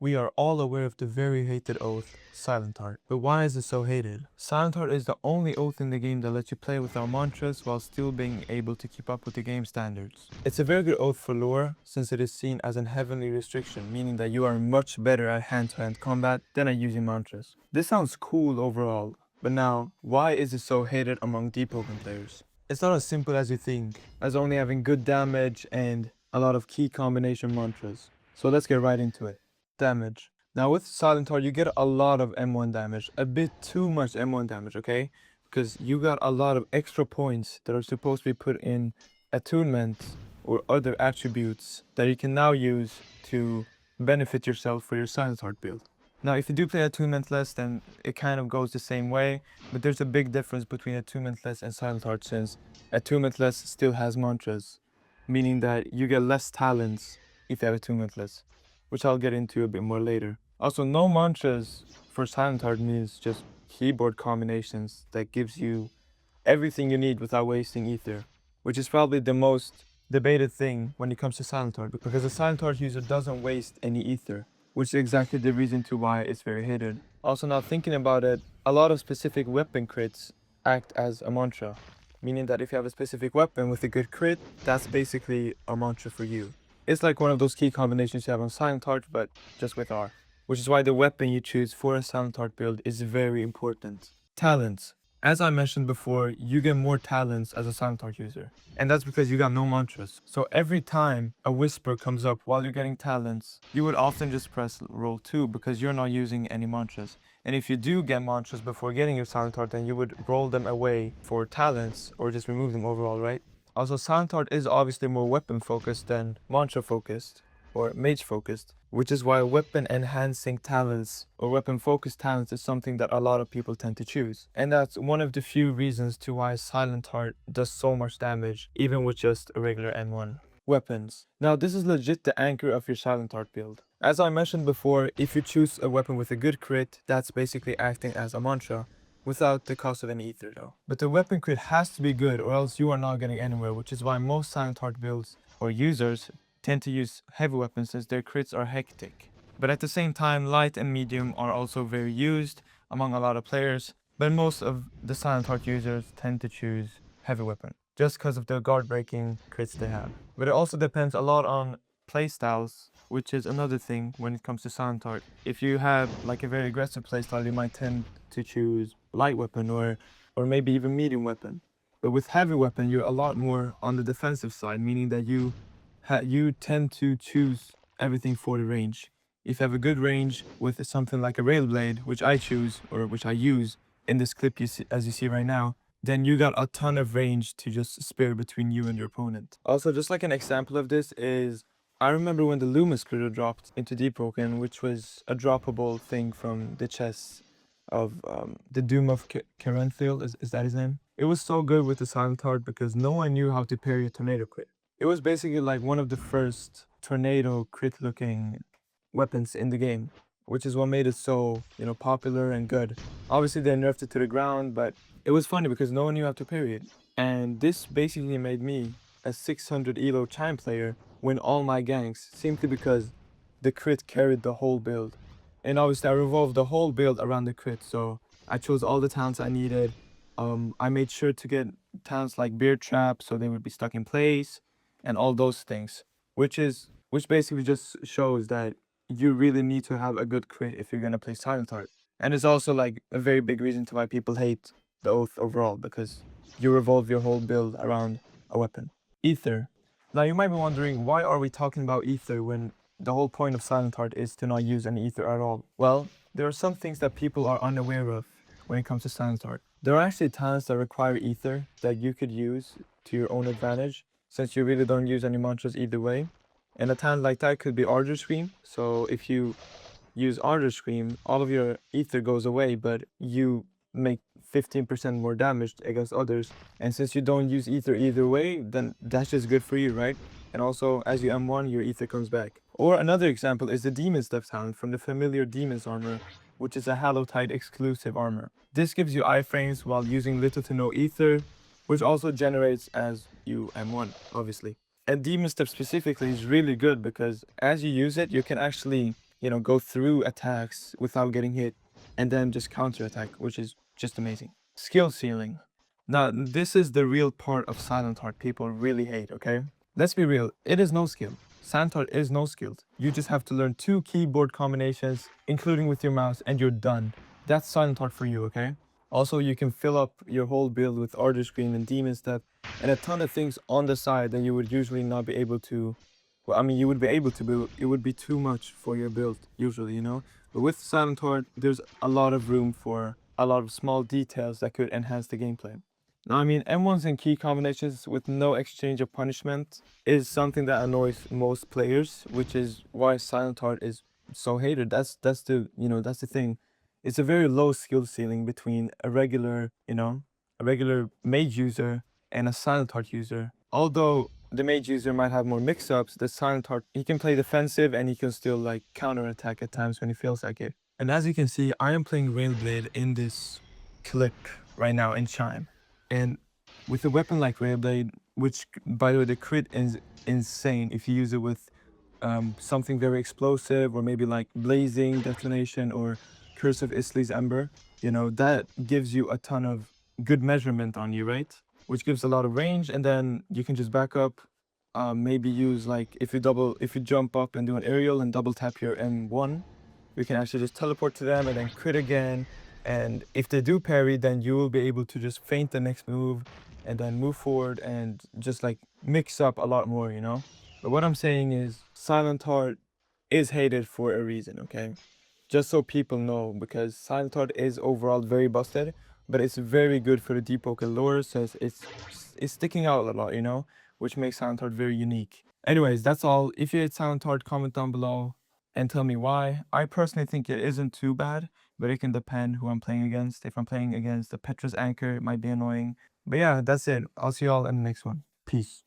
We are all aware of the very hated oath, Silentheart. But why is it so hated? Silentheart is the only oath in the game that lets you play without mantras while still being able to keep up with the game standards. It's a very good oath for lore, since it is seen as an heavenly restriction, meaning that you are much better at hand-to-hand combat than at using mantras. This sounds cool overall, but now, why is it so hated among Deepwoken players? It's not as simple as you think, as only having good damage and a lot of key combination mantras. So let's get right into it. Damage. Now with Silentheart you get a lot of M1 damage, a bit too much M1 damage, okay? Because you got a lot of extra points that are supposed to be put in attunements or other attributes that you can now use to benefit yourself for your Silentheart build. Now if you do play attunementless, then it kind of goes the same way, but there's a big difference between attunementless and Silentheart, since attunementless still has mantras, meaning that you get less talents if you have attunementless, which I'll get into a bit more later. Also, no mantras for Silentheart means just keyboard combinations that gives you everything you need without wasting ether, which is probably the most debated thing when it comes to Silentheart, because a Silentheart user doesn't waste any ether, which is exactly the reason to why it's very hated. Also, now thinking about it, a lot of specific weapon crits act as a mantra, meaning that if you have a specific weapon with a good crit, that's basically a mantra for you. It's like one of those key combinations you have on Silentheart, but just with R, which is why the weapon you choose for a Silentheart build is very important. Talents. As I mentioned before, you get more talents as a Silentheart user, and that's because you got no mantras. So every time a whisper comes up while you're getting talents, you would often just press roll 2 because you're not using any mantras. And if you do get mantras before getting your Silentheart, then you would roll them away for talents or just remove them overall, right? Also, Silentheart is obviously more weapon focused than mantra focused or mage focused, which is why weapon enhancing talents or weapon focused talents is something that a lot of people tend to choose. And that's one of the few reasons to why Silentheart does so much damage even with just a regular N1. Weapons. Now this is legit the anchor of your Silentheart build. As I mentioned before, if you choose a weapon with a good crit, that's basically acting as a mantra, without the cost of any ether though. But the weapon crit has to be good or else you are not getting anywhere, which is why most Silentheart builds or users tend to use heavy weapons since their crits are hectic. But at the same time, light and medium are also very used among a lot of players, but most of the Silentheart users tend to choose heavy weapon, just because of the guard breaking crits they have. But it also depends a lot on playstyles, which is another thing when it comes to Silentheart. If you have like a very aggressive playstyle, you might tend to choose light weapon or maybe even medium weapon. But with heavy weapon, you're a lot more on the defensive side, meaning that you tend to choose everything for the range. If you have a good range with something like a rail blade, which I choose or which I use in this clip as you see right now, then you got a ton of range to just spare between you and your opponent. Also, just like an example of this is, I remember when the Loomis critter dropped into Deepwoken, which was a droppable thing from the chest of the Doom of Caranthiel, is that his name? It was so good with the Silentheart because no one knew how to parry a tornado crit. It was basically like one of the first tornado crit looking weapons in the game, which is what made it so, popular and good. Obviously they nerfed it to the ground, but it was funny because no one knew how to parry it. And this basically made me a 600 elo Chime player win all my ganks simply because the crit carried the whole build. And obviously I revolved the whole build around the crit, so I chose all the talents I needed. I made sure to get talents like Beard Trap so they would be stuck in place and all those things, which basically just shows that you really need to have a good crit if you're gonna play Silentheart. And it's also like a very big reason to why people hate the oath overall, because you revolve your whole build around a weapon. Ether. Now you might be wondering, why are we talking about ether when the whole point of Silentheart is to not use any ether at all? Well, there are some things that people are unaware of when it comes to Silentheart. There are actually talents that require ether that you could use to your own advantage, since you really don't use any mantras either way. And a talent like that could be Ardor Scream. So if you use Ardor Scream, all of your ether goes away, but you make 15% more damage against others. And since you don't use ether either way, then that's just good for you, right? And also, as you M1, your ether comes back. Or another example is the Demon's Death talent from the familiar Demon's armor, which is a Hallowtide exclusive armor. This gives you iframes while using little to no ether, which also generates as you M1, obviously. And Demon Step specifically is really good because as you use it, you can actually go through attacks without getting hit, and then just counter attack, which is just amazing. Skill ceiling. Now, this is the real part of Silentheart people really hate, okay? Let's be real, it is no skill. Silentheart is no skilled. You just have to learn 2 keyboard combinations, including with your mouse, and you're done. That's Silentheart for you, okay? Also, you can fill up your whole build with Artist Screen and Demon Step, and a ton of things on the side that you would usually not be able to. Well, I mean, you would be able to, but it would be too much for your build, usually. But with Silentheart, there's a lot of room for a lot of small details that could enhance the gameplay. Now, I mean, M1s and key combinations with no exchange of punishment is something that annoys most players, which is why Silentheart is so hated. That's the thing. It's a very low skill ceiling between a regular mage user and a Silentheart user. Although the mage user might have more mix-ups, the Silentheart, he can play defensive and he can still like counter-attack at times when he feels like it. And as you can see, I am playing Railblade in this clip right now in Chime. And with a weapon like Railblade, which by the way, the crit is insane if you use it with something very explosive, or maybe like Blazing Detonation or Curse of Isli's Ember, that gives you a ton of good measurement on you, right? Which gives a lot of range, and then you can just back up, maybe use like if you jump up and do an aerial and double tap your M1, you can actually just teleport to them and then crit again. And if they do parry, then you will be able to just feint the next move and then move forward and just like mix up a lot more. But what I'm saying is Silentheart is hated for a reason, okay? Just so people know, because Silentheart is overall very busted, but it's very good for the Deepwoken lore, so it's sticking out a lot, which makes Silentheart very unique. Anyways, that's all. If you hate Silentheart, comment down below and tell me why. I personally think it isn't too bad, but it can depend who I'm playing against. If I'm playing against the Petra's Anchor, it might be annoying. But yeah, that's it. I'll see y'all in the next one. Peace.